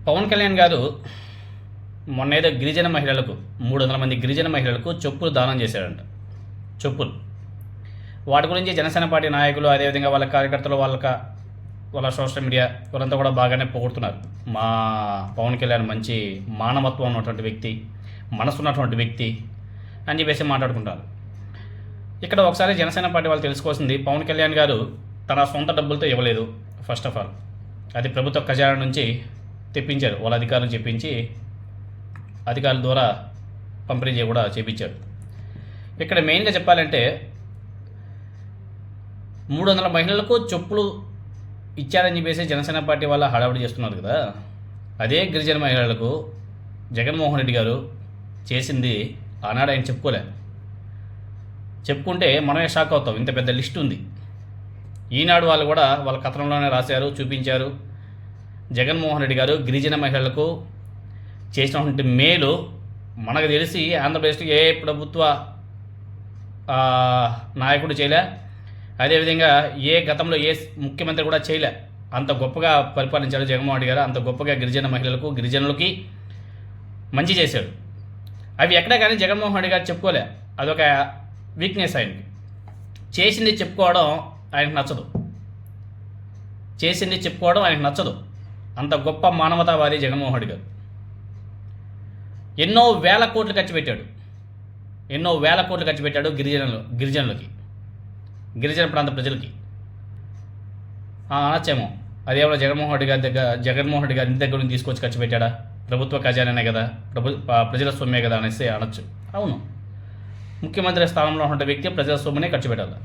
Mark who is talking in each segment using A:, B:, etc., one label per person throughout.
A: పవన్ కళ్యాణ్ గారు మొన్నేదో గిరిజన మహిళలకు 300 మంది గిరిజన మహిళలకు చెప్పులు దానం చేశాడంట. చెప్పులు. వాటి గురించి జనసేన పార్టీ నాయకులు, అదేవిధంగా వాళ్ళ కార్యకర్తలు, వాళ్ళ సోషల్ మీడియా వాళ్ళంతా కూడా బాగానే పొగుడుతున్నారు. మా పవన్ కళ్యాణ్ మంచి మానవత్వం ఉన్నటువంటి వ్యక్తి, మనసు ఉన్నటువంటి వ్యక్తి అని చెప్పేసి మాట్లాడుకుంటారు. ఇక్కడ ఒకసారి జనసేన పార్టీ వాళ్ళు తెలుసుకోవాల్సింది, పవన్ కళ్యాణ్ గారు తన సొంత డబ్బులతో ఇవ్వలేదు. ఫస్ట్ ఆఫ్ ఆల్ అది ప్రభుత్వ ఖజానా నుంచి తెప్పించారు. వాళ్ళ అధికారులు చెప్పించి అధికారుల ద్వారా పంపిణీ కూడా చేయించారు. ఇక్కడ మెయిన్గా చెప్పాలంటే 300 మహిళలకు చెప్పులు ఇచ్చారని చెప్పేసి జనసేన పార్టీ వాళ్ళ హడావుడి చేస్తున్నారు కదా. అదే గిరిజన మహిళలకు జగన్మోహన్ రెడ్డి గారు చేసింది ఆనాడు ఆయన చెప్పుకుంటే మనమే షాక్ అవుతాం. ఇంత పెద్ద లిస్ట్ ఉంది. ఈనాడు వాళ్ళు కూడా వాళ్ళ కథనంలోనే రాశారు, చూపించారు. జగన్మోహన్ రెడ్డి గారు గిరిజన మహిళలకు చేసినటువంటి మేలు మనకు తెలిసి ఆంధ్రప్రదేశ్లో ఏ ప్రభుత్వ నాయకుడు చేయలే, అదేవిధంగా ఏ గతంలో ఏ ముఖ్యమంత్రి కూడా చేయలే. అంత గొప్పగా పరిపాలించారు జగన్మోహన్ రెడ్డి గారు. అంత గొప్పగా గిరిజన మహిళలకు, గిరిజనులకి మంచి చేశాడు. అవి ఎక్కడా కానీ జగన్మోహన్ రెడ్డి గారు చెప్పుకోలే. అదొక వీక్నెస్ ఆయనకి. చేసింది చెప్పుకోవడం ఆయనకు నచ్చదు. అంత గొప్ప మానవతావాది జగన్మోహన్ రెడ్డి గారు. ఎన్నో వేల కోట్లు ఖర్చు పెట్టాడు గిరిజనులకి, గిరిజన ప్రాంత ప్రజలకి. అనొచ్చేమో అదేమో జగన్మోహన్ రెడ్డి గారి ఇంటి దగ్గర నుంచి తీసుకొచ్చి ఖర్చు పెట్టాడా? ప్రభుత్వ ఖజానానే కదా, ప్రజల సొమ్మే కదా అనేసి అనొచ్చు. అవును, ముఖ్యమంత్రి స్థానంలో ఉన్న వ్యక్తి ప్రజల సొమ్మునే ఖర్చు పెట్టాలి.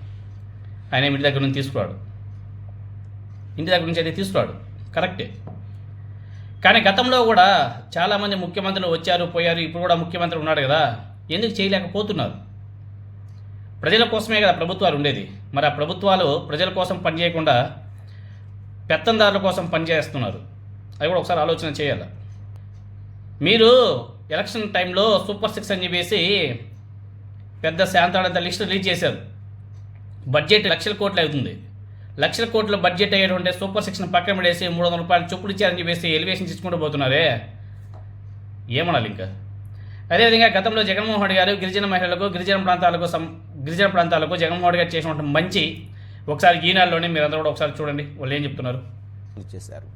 A: ఆయన ఇంటి దగ్గర నుంచి అయితే తీసుకురాడు, కరెక్టే. కానీ గతంలో కూడా చాలామంది ముఖ్యమంత్రులు వచ్చారు, పోయారు. ఇప్పుడు కూడా ముఖ్యమంత్రి ఉన్నాడు కదా, ఎందుకు చేయలేకపోతున్నారు? ప్రజల కోసమే కదా ప్రభుత్వాలు ఉండేది. మరి ఆ ప్రభుత్వాలు ప్రజల కోసం పనిచేయకుండా పెత్తందారుల కోసం పనిచేస్తున్నారు. అది కూడా ఒకసారి ఆలోచన చేయాలి. మీరు ఎలక్షన్ టైంలో సూపర్ 6 అని చెప్పేసి పెద్ద శాంతాడంత లిస్ట్ రిలీజ్ చేశారు. బడ్జెట్ లక్షల కోట్లు అవుతుంది. లక్షల కోట్ల బడ్జెట్ అయ్యేటువంటి సూపర్ 6ని పక్కన పడేసి 300 రూపాయలు చెప్పులు ఇచ్చారని చెప్పేసి ఎలివేషన్స్ ఇచ్చుకుంటూ పోతున్నారే, ఏమనాలి ఇంకా? అదేవిధంగా గతంలో జగన్మోహన్ రెడ్డి గారు గిరిజన మహిళలకు, గిరిజన ప్రాంతాలకు జగన్మోహన్ రెడ్డి గారు చేసినటువంటి మంచి ఒకసారి ఈనాడులోనే మీరందరూ కూడా ఒకసారి చూడండి, వాళ్ళు ఏం చెప్తున్నారు.
B: చేశారు.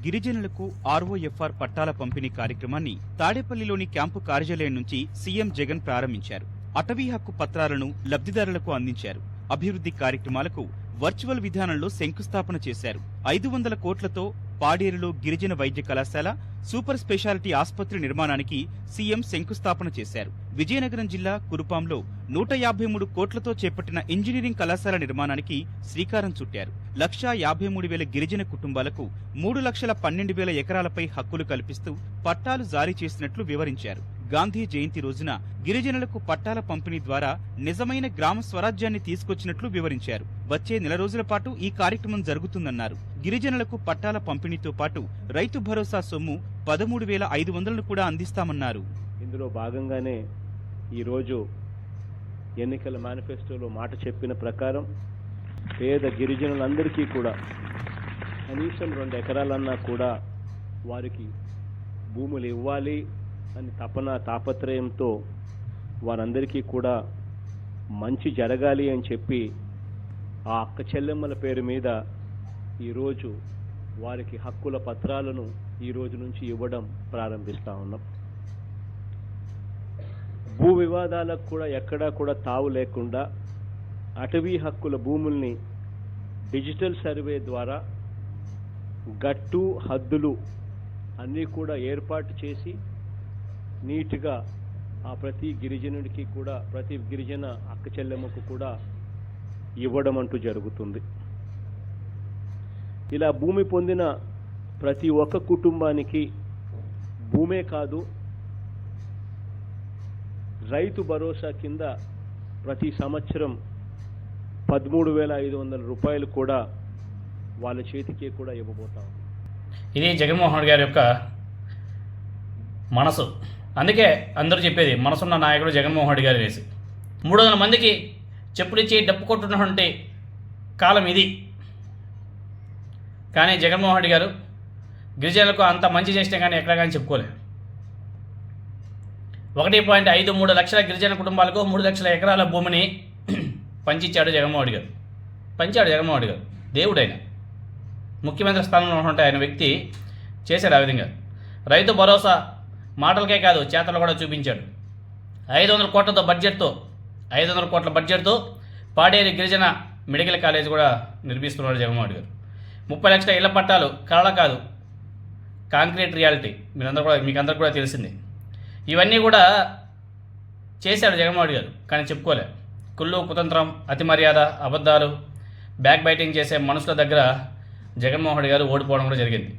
B: గిరిజనులకు ఆర్ఓఎఫ్ఆర్ పట్టాల పంపిణీ కార్యక్రమాన్ని తాడేపల్లిలోని క్యాంపు కార్యాలయం నుంచి సీఎం జగన్ ప్రారంభించారు. అటవీ హక్కు పత్రాలను లబ్ధిదారులకు అందించారు. అభివృద్ధి కార్యక్రమాలకు వర్చువల్ విధానంలో శంకుస్థాపన చేశారు. 500 కోట్లతో పాడేరులో గిరిజన వైద్య కళాశాల, సూపర్ స్పెషాలిటీ ఆసుపత్రి నిర్మాణానికి సీఎం శంకుస్థాపన చేశారు. విజయనగరం జిల్లా కురుపాంలో 153 కోట్లతో చేపట్టిన ఇంజనీరింగ్ కళాశాల నిర్మాణానికి శ్రీకారం చుట్టారు. 1,53,000 గిరిజన కుటుంబాలకు 3,12,000 ఎకరాలపై హక్కులు కల్పిస్తూ పట్టాలు జారీ చేసినట్లు వివరించారు. గాంధీ జయంతి రోజున గిరిజనులకు పట్టాల పంపిణీ ద్వారా నిజమైన గ్రామ స్వరాజ్యాన్ని తీసుకొచ్చినట్లు వివరించారు. వచ్చే నెల రోజుల పాటు ఈ కార్యక్రమం జరుగుతుందన్నారు. గిరిజనులకు పట్టాల పంపిణీతో పాటు రైతు భరోసా సొమ్ము 13,500ను కూడా అందిస్తామన్నారు.
C: ఇందులో భాగంగానే ఈరోజు ఎన్నికల మేనిఫెస్టోలో మాట చెప్పిన ప్రకారం పేద గిరిజనులందరికీ కూడా కనీసం 2 ఎకరాలన్నా కూడా వారికి భూములు ఇవ్వాలి అని తాపత్రయంతో వారందరికీ కూడా మంచి జరగాలి అని చెప్పి ఆ అక్క చెల్లెమ్మల పేరు మీద ఈరోజు వారికి హక్కుల పత్రాలను ఈ రోజు నుంచి ఇవ్వడం ప్రారంభిస్తూ ఉన్నాం. భూ వివాదాలకు కూడా ఎక్కడా కూడా తావు లేకుండా అటవీ హక్కుల భూముల్ని డిజిటల్ సర్వే ద్వారా గట్టు హద్దులు అన్నీ కూడా ఏర్పాటు చేసి నీట్గా ఆ ప్రతి గిరిజనుడికి కూడా, ప్రతి గిరిజన అక్క చెల్లెమ్మకు కూడా ఇవ్వడం అంటూ జరుగుతుంది. ఇలా భూమి పొందిన ప్రతి ఒక్క కుటుంబానికి భూమే కాదు, రైతు భరోసా కింద ప్రతి సంవత్సరం 13,500 రూపాయలు కూడా వాళ్ళ చేతికి కూడా ఇవ్వబోతాం.
A: ఇది జగన్మోహన్ రెడ్డి గారి యొక్క మనసు. అందుకే అందరూ చెప్పేది మనసున్న నాయకుడు జగన్మోహన్ రెడ్డి గారు వేసి 300 మందికి చెప్పులిచ్చి డప్పు కొట్టున్నటువంటి కాలం ఇది. కానీ జగన్మోహన్ రెడ్డి గారు గిరిజనులకు అంత మంచి చేసినా కానీ ఎక్కడ కానీ చెప్పుకోలే. 1.53 లక్షల గిరిజన కుటుంబాలకు 3 లక్షల ఎకరాల భూమిని పంచిచ్చాడు జగన్మోహన్ రెడ్డి గారు. పంచాడు జగన్మోహన్ రెడ్డి గారు. దేవుడైన ముఖ్యమంత్రి స్థానంలో ఉన్నటువంటి ఆయన వ్యక్తి చేశాడు ఆ విధంగా. రైతు భరోసా మాటలకే కాదు చేతలు కూడా చూపించాడు. 500 కోట్ల బడ్జెట్తో పాడేరు గిరిజన మెడికల్ కాలేజ్ కూడా నిర్మిస్తున్నాడు జగన్మోహన్ రెడ్డి గారు. 30 లక్షల ఇళ్ల పట్టాలు కళ కాదు, కాంక్రీట్ రియాలిటీ. మీకు అందరూ కూడా తెలిసింది. ఇవన్నీ కూడా చేశాడు జగన్మోహన్ రెడ్డి గారు, కానీ చెప్పుకోలే. కుళ్ళు, కుతంత్రం, అతి మర్యాద, అబద్ధాలు, బ్యాక్ బైటింగ్ చేసే మనుషుల దగ్గర జగన్మోహన్ రెడ్డి గారు ఓడిపోవడం కూడా జరిగింది.